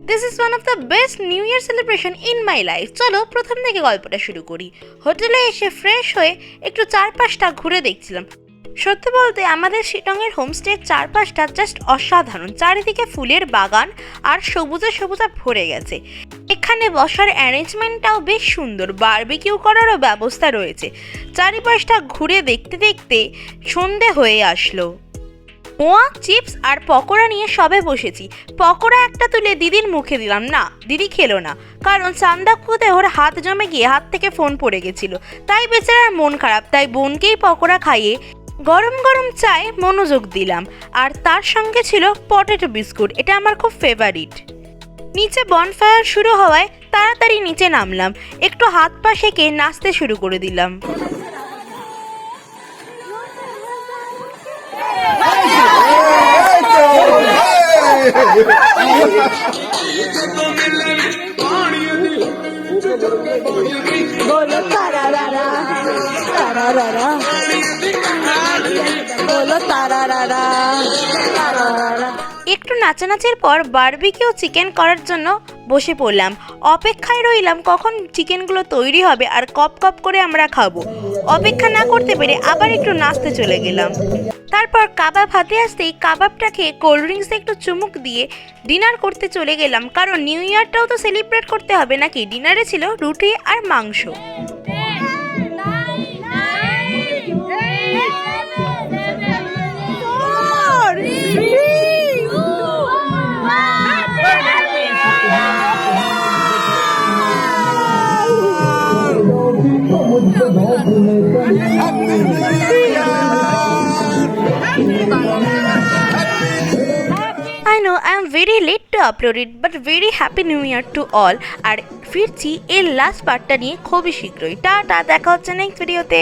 This is one of the best new year celebration in my life. চলো প্রথম থেকে গল্পটা শুরু করি। হোটেলে এসে ফ্রেশ হয়ে একটু চারপাশটা ঘুরে দেখছিলাম। সত্যি বলতে আমাদের শিলংয়ের হোমস্টের চারপাশটা জাস্ট অসাধারণ। চারিদিকে ফুলের বাগান আর সবুজে সবুজে ভরে গেছে। এখানে বসার অ্যারেঞ্জমেন্টটাও বেশ সুন্দর, বারবিকিউ করারও ব্যবস্থা রয়েছে। চারিপাশটা ঘুরে দেখতে দেখতে সন্ধে হয়ে আসলো। মোয়া, চিপস আর পকোড়া নিয়ে সবে বসেছি। পকোড়া একটা তুলে দিদির মুখে দিলাম, না দিদি খেলো না, কারণ চান্দাকুতে ওর হাত জমে গিয়ে হাত থেকে ফোন পড়ে গেছিল। তাই বেচারার মন খারাপ, তাই বোনকেই পকোড়া খাইয়ে গরম গরম চায়ে মনোযোগ দিলাম। আর তার সঙ্গে ছিল পটেটো বিস্কুট, এটা আমার খুব ফেভারিট। নিচে বনফায়ার শুরু হওয়ায় তাড়াতাড়ি নিচে নামলাম, একটু হাত পা সেঁকে নাচতে শুরু করে দিলাম। बोलो तारा रारा तारा रारा बोलो तारा रारा तारा रारा। একটু নাচানাচির পর বারবিকিউ চিকেন করার জন্য বসে পড়লাম। অপেক্ষায় রইলাম কখন চিকেনগুলো তৈরি হবে আর কপ কপ করে আমরা খাবো। অপেক্ষা না করতে পেরে আবার একটু নাচতে চলে গেলাম। তারপর কাবাব হাতে আসতেই কাবাবটা খেয়ে কোল্ড ড্রিঙ্কসে একটু চুমুক দিয়ে ডিনার করতে চলে গেলাম, কারণ নিউ ইয়ারটাও তো সেলিব্রেট করতে হবে নাকি। ডিনারে ছিল রুটি আর মাংস। I know I am very late to upload it, but very happy new year to all. আর ফিরছি এর লাস্ট পার্টটা নিয়ে খুবই শীঘ্রই। টাটা, দেখা হচ্ছে নেক্সট ভিডিওতে।